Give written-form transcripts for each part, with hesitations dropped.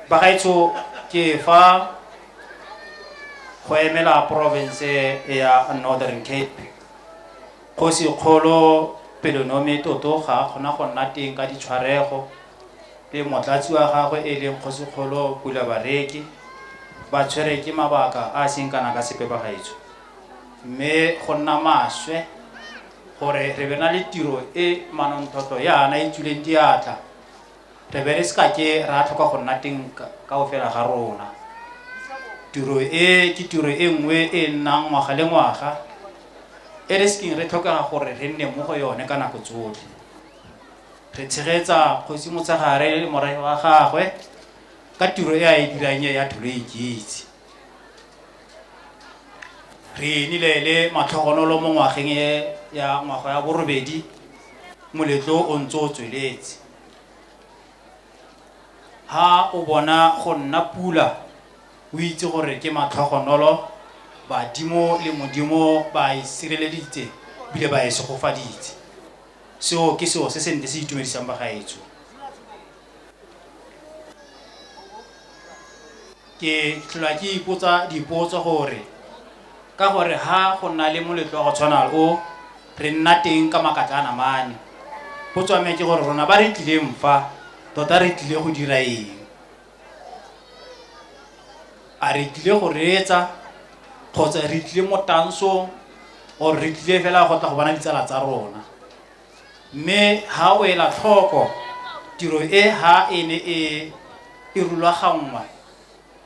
bagaetso ke fa go emela province ya Northern Cape kgosi kgolo Pelonome Toto ga kgona go nna teng ka ditshwarego le motlatsi wa gagwe e leng kgosi kgolo Pula Bareki ba tshwere ke mabaka a seng kana ka sepe bagaetso, mme go nna maswe gore re be na le tiro e manontlhotlho yana e tswileng diatla re be re ska ke ra tlhoka go nna teng ka o fela ga rona. Tiro e ke tiro e nngwe e nnang ngwaga le ngwaga e re sekeng re tlhokega gore re nne mo go yone ka nako tsotlhe. Re tshegetsa kgosi Motshegare le morafe wa gagwe ka tiro e a e dirang ya Tholo Iketsi. Re nile le matlhogonolo mo ngwageng ya ngwaga ya borobedi moletlo o ntse o tsweletse. Ha o bona go nna pula o itse gore ke matlhogonolo, badimo le modimo ba e sireleditse bile ba e segofaditse. Seo ke seo se sente se itumedisang bagaetso. Ke tlhola ke ipotsa dipotso gore ka gore ha go nna le moletlo wa go tshwana o re nna teng ka makatla a namane, potso ya me ke gore rona ba re tlileng fa tota re tlile go dira eng? A re tlile go reetsa kgotsa re tlile mo tansong or re tlile fela go tla go bona ditsala tsa rona? Mme ha o ela tlhoko tiro e ha e ne e rulagangwa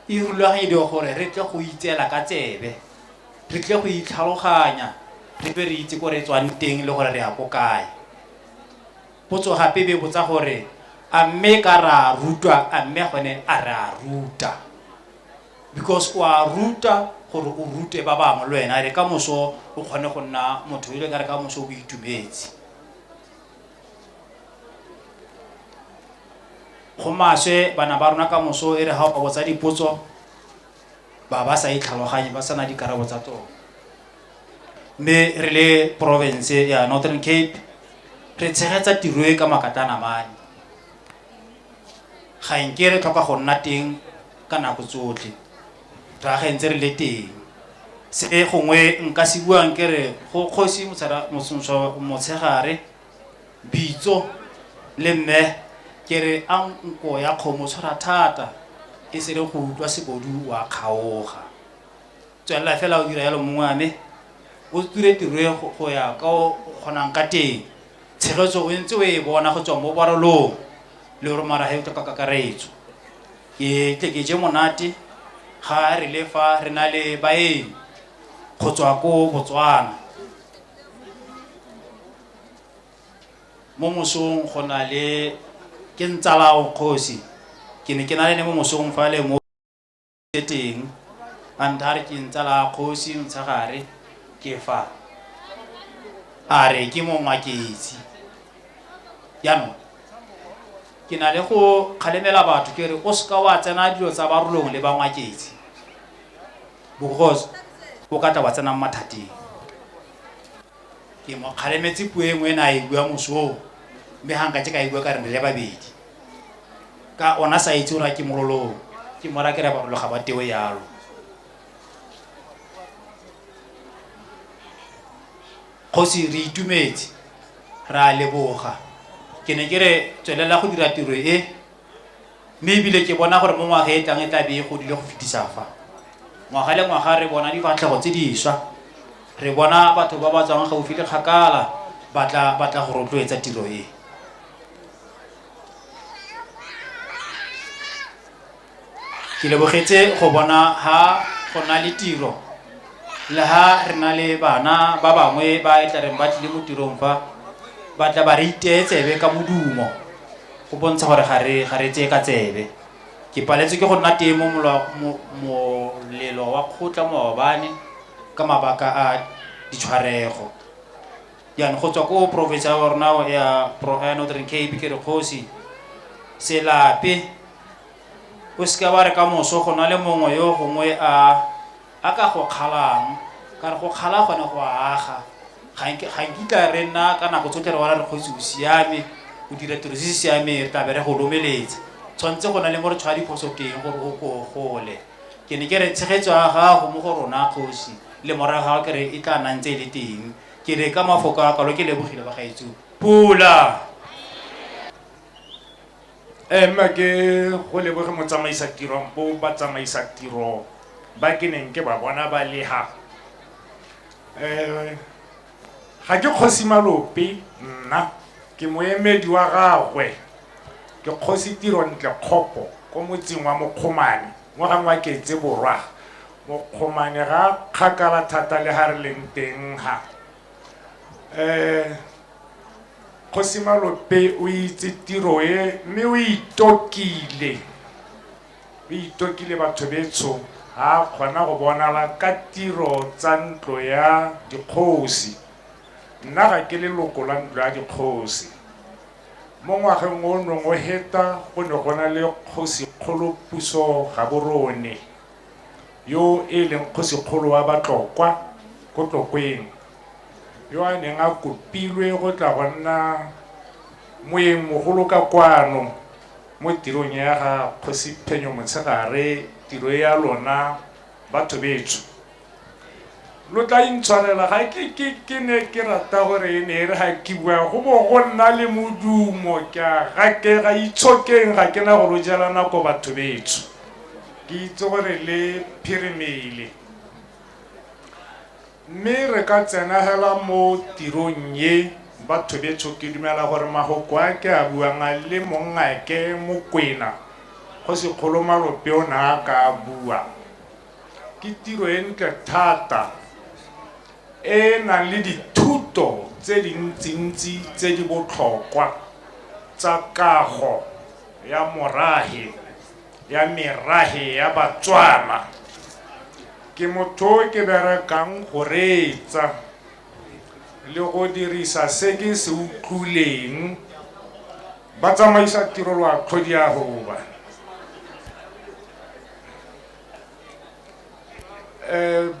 e rulaganyediwa gore re tle go itseela ka tsebe, re tle go itlhaloganya, re be re itse ko re tswang teng le gore re ya ko kae. Potso gape be botsa gore a mme ka ra rutwa, a mme gone a re a ruta, because o a ruta gore o rute ba bangwe le wena re ka moso o kgone go nna motho ile ka re ka moso o itumetse. Go maswe bana ba rona ka moso e re ha o botsa dipotso ba sa itlhaloganye ba sana dikarabo tsa tsone. Mme re le province ya Northern Cape re tshegetsa tiro e ka makatla a namane. Ga nke re tlhoka go nna teng ka nako tsotlhe, ra ga ntse re le teng. Se gongwe nka se buang ke re go kgosi Motshegare bitso le mme ke re a nko ya kgomo tshwara thata e se re go utlwa sebodu wa kgaoga. Tswela fela o dira yalo mongwe a me o tsure tiro e go ya ka o kgonang ka teng. Tshegetso o ntse o e bona go tswa mo barolong le gore mara he ka kakaretso. Ke tle ke je monate ga re le fa re na le baeng go tswa ko Botswana. Mo mosong go na le ke Ntsalao Kgosi, ke ne ke na le mo mosong fa le mo teng a ntare ke Ntsala Kgosi Motshegare ke fa a re ke mo Ngwaketsi. Yaanong ke na le go kgalemela batho ke re o seka wa tsena dilo tsa barolong le ba Ngwaketsi, because o ka tla wa tsena mathateng. Ke mo kgalemetse puo e nngwe na e bua mosong, mme ha nka ka e bua ka re le babedi ka ona sa itse ora ke morolong ke mora ke re barolo ga ba teo yalo. Kgosi re itumetse ra leboga, ke ne ke re tswelela go dira tiro e, mme ebile ke bona gore mo ngwaga e tlang e tla be e godile go fetisa fa. Ngwaga le ngwaga re bona difatlhego tse dišwa, re bona batho ba ba tswang gaufi le kgakala batla go rotloetsa tiro e. Ke lebogetse go bona ha go na le tiro le ha re na le bana ba bangwe ba e tla reng ba tlile mo tirong fa ba tla ba re iteetsebe ka modumo go bontsha gore ga re tseye ka tsebe. Ke paletswe ke go nna teng mo molelo wa kgotla maobane ka mabaka a ditshwarego. Yaanong go tswa ko province ya rona ya Northern Cape ke re kgosi se lape o seka ba re ka moso go na le mongwe yo gongwe a ka go kgalang ka re go kgala gone go aga. Ga nkitla re nna ka nako tsotlhe re wala re kgotsi o siame o dira tiro se se siame re tla be re go lomeletsa. tshwantse go na le mo re tshwara diphoso teng gore o ko gole. Ke ne ke re tshegetso ya gago mo go rona kgosi le morago ke re e tla nna ntse e le teng. Ke re ka mafoko a kalo ke lebogile ba gaetso pula. Emma ke go leboge motsamaisa tiro bo ba tsamaisa tiro ba ke neng ke ba bona ba le ha ga ke Kgosi Malope nna ke moemedi wa gagwe ke Kgosi Tirontle Kgopo ko motseng wa Mokgomane mo ga ngwa Ketse Borwa Mokgomane ga kgakala thata le ha re leng teng ha Kgosi Malope o itse tiro e mme o itokile batho betso ha kgona go bonala ka tiro tsa ntlo ya dikgosi. Nna ga ke leloko la ntlo ya dikgosi mo ngwageng o nngwe heta go ne go na le Kgosikgolo Puso Gaborone yo e leng Kgosikgolo wa Batlokwa ko Tlokweng yo a neng a kopilwe go tla go nna moeng mogolo ka kwano mo tirong ya ga Kgosi Phenyo Motshegare tiro ya lona batho betso lo tla intshwarela ga ke ne ke rata gore e ne re ga ke bua go bo go nna le modumo ga ke ga itshokeng ga ke na go lo jela nako batho betso ke itse gore le phirimele mme re ka tsena hela mo tirong ye batho betso ke dumela gore magoko a ke a buang a le mongake Mokwena Kgosikgolo Malope o na ka bua ke tiro e ntle thata e na le dithuto tse dintsintsi tse di botlhokwa tsa kago ya morahe ya merahe ya Batswana. Ke motho ke berekang go reetsa le go dirisa se ke se utlwileng ba tsamaisa tiro lwa tlhodi ya hoba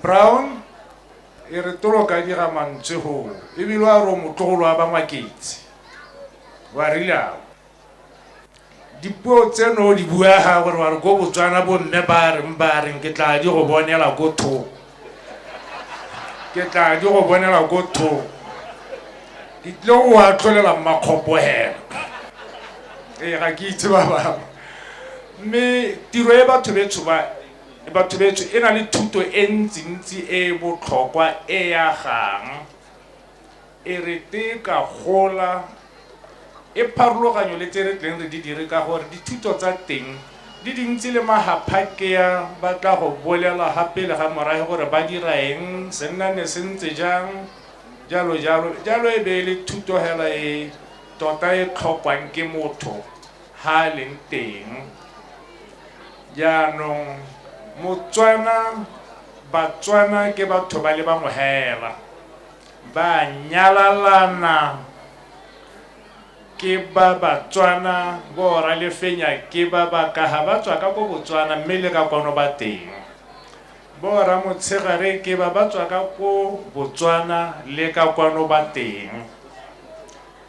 Brown e re tolo ka dira mantswe ho e bile wa ro motlogolo wa Bangwaketse wa rila dipuo tseno di bua ha gore wa re go Botswana bo mme ba re ke tla di go bonela go thoko ke tla di go bonela go thoko di tlo wa tlolela makgopo hela ga ke itse ba ba mme tiro e batho betso e na le thuto e ntsi e botlhokwa e ya gang e re te ka gola e pharologanyo le tse re tleng re di dire ka gore dithuto tsa teng di dintsi le mahaphake ya ba tla go bolela gape le ga morago gore ba dira eng se nna ne se ntse jang jalo e be le thuto hela e tota e tlhokwang ke motho ha leng teng jaanong Batswana ke batho ba le bangwe hela ba nyalalana ke ba Batswana bo ra le fenya ke ba ka ha ba tswa ka go Botswana mme le ka kwano ba teng bo ra Motshegare ke ba tswa ka go Botswana le ka kwano ba teng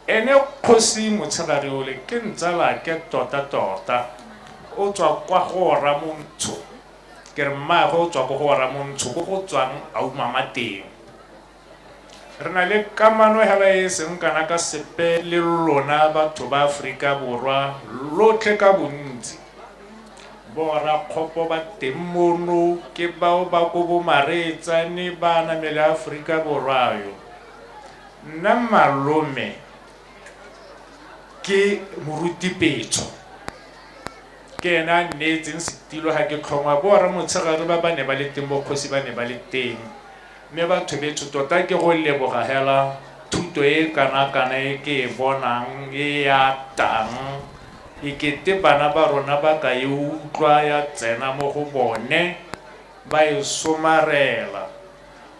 ene Kgosi Motshegare o le ke ntsala ke tota o tswa kwa go Ramontsho ke re mma go tswa go Ramontsho go tswang au mama teng re na le kamano hela e seng kana ka sepe le lona batho ba Afrika Borwa lotlhe ka bontsi bo ra Kgopo ba teng mono ke bao ba go bo Maretsane ba na mele Afrika Borwa yo nna malome ke moruti petso ke na netseng setilo ha ke tlhongwa bo ra Motshegare ba ne ba le teng bo Kgosi ba ne ba le teng mme batho betso tota ke go leboga hela thuto e kana e ke bonang e ya tang e kete bana ba rona ba ka e utlwa ya tsena mo go bone ba e somarela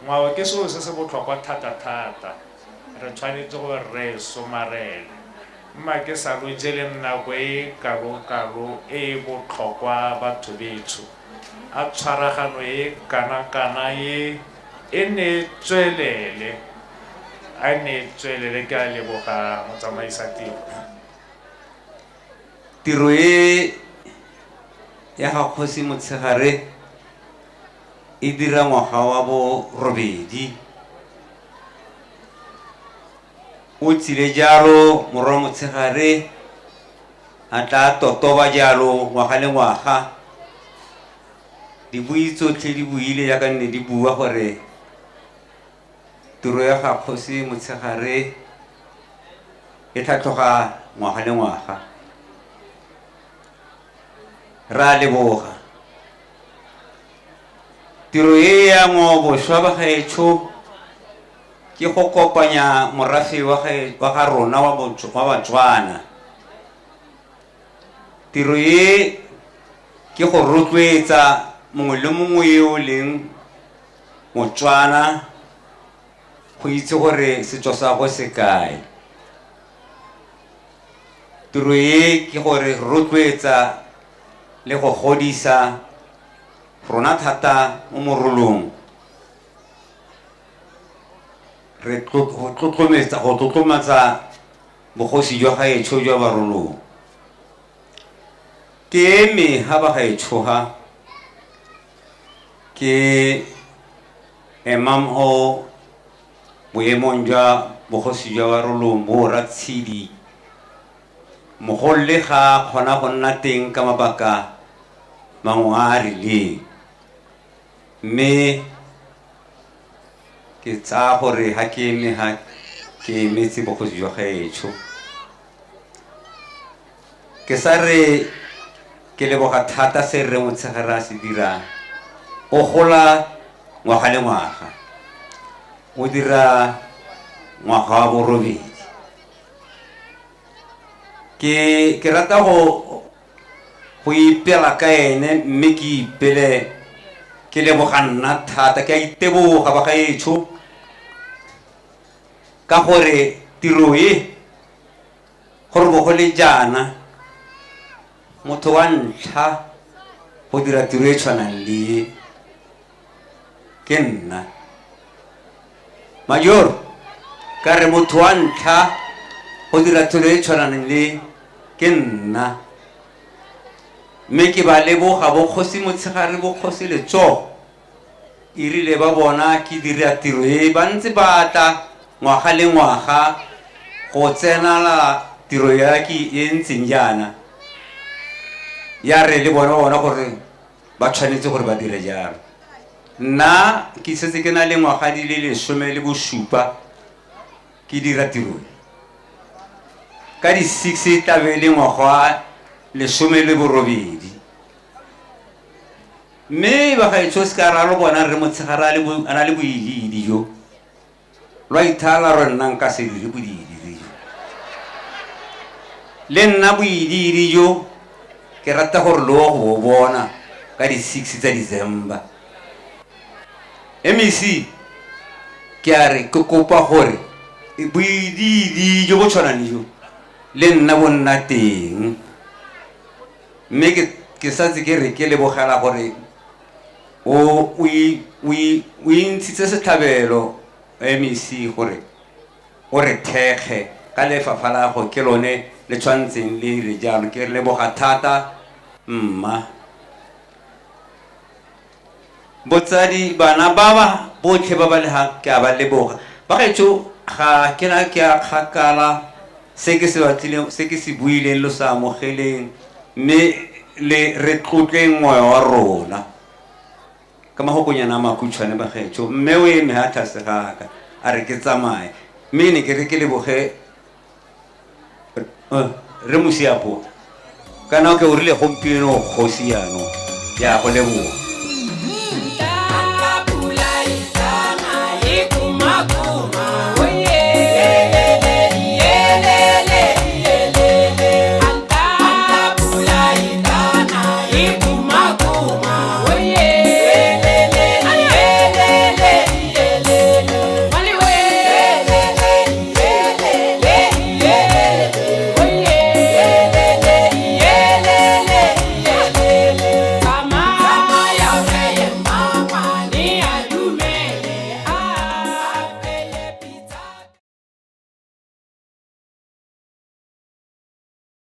ngwao ke selo se se botlhokwa thata re tshwanetse go re somarela mma ke sa lo jele nako e kalo e botlhokwa batho betso a tshwaragano e kana e ne tswelele ke a leboga motsamaisa tiro e ya ga Kgosi Motshegare e dira ngwaga wa bo 8 o tsile jalo morwa Motshegare a tla totoba jalo ngwaga le ngwaga di buitsotlhe di buile ya ka nne di bua gore tiro ya ga Kgosi Motshegare e tlhatloga ngwaga le ngwaga ra leboga tiro e ya ngwaoboswa ba gaetsho ke go kopanya morafe wa ga rona wa Batswana. Tiro e ke go rotloetsa mongwe le mongwe yo leng Motswana go itse gore setso sa go se kae. Tiro e ke gore rotloetsa le go godisa rona thata mo morolong re tlotlomatsa bogosi jwa gaetsho jwa barolong. Ke eme ha ba gaetsho ha ke emam ho boemong jwa bogosi jwa barolong bo Ratshidi mogolle ga kgona go nna teng ka mabaka mangwe a a rileng, mme ke tsaya gore ha ke eme ha ke emetse bogosi jwa gaetsho. Ke sa re ke leboga thata se Rre Motshegare a se dirang. O gola ngwaga le ngwaga, o dira ngwaga wa bo 8. Ke rata go ipela ka ene, mme ke ipele ke leboga nna thata, ke a iteboga ba gaetsho ka gore tiro e gore bogole jana motho wa ntlha go dira tiro e tshwanang le ke nna Major, ka re motho wa ntlha go dira tiro e tshwanang le ke nna, mme ke ba leboga Bokgosi Motshegare Bokgosi Letsogo e rile ba bona ke dira tiro e ba ntse ba tla ngwaga le ngwaga go tsenala tiro ya ke e ntseng jana ya re le bona gore ba tshwanetse gore ba dire jalo. Nna ke setse ke na le ngwaga di le 17 ke dira tiro ka di 6 tabe le ngwaga 18, mme ba gaetsho se ka ralo bona Rre Motshegare a na le boilidi jo lwa ithala re nna nka se dire boilidi jo le nna boilidi jo ke rata gore le go bona ka di 6 tsa December. MEC ke a re ke kopa gore boilidi jo bo tshwanang jo le nna bo nna teng, mme ke satse ke re ke lebogela gore o intshitse setlhabelo MEC gore o re thekge ka lefapha la go ke lone le tshwantseng le re jalo. Ke re leboga thata mma. Botsadi bana ba botlhe ba le ha ke a ba leboga ba gaetsho ga ke na ke a kgakala se ke se batlileng se ke se buileng lo sa amogeleng, mme le re tlotleng moya wa rona ka magokonyana a makhutshwane ba gaetsho. Mme o eme ha tlase ga ka a re ke tsamaye, mme ne ke re ke leboge Re Mosiapo kana ke o rile gompieno kgosi yano ya go leboga.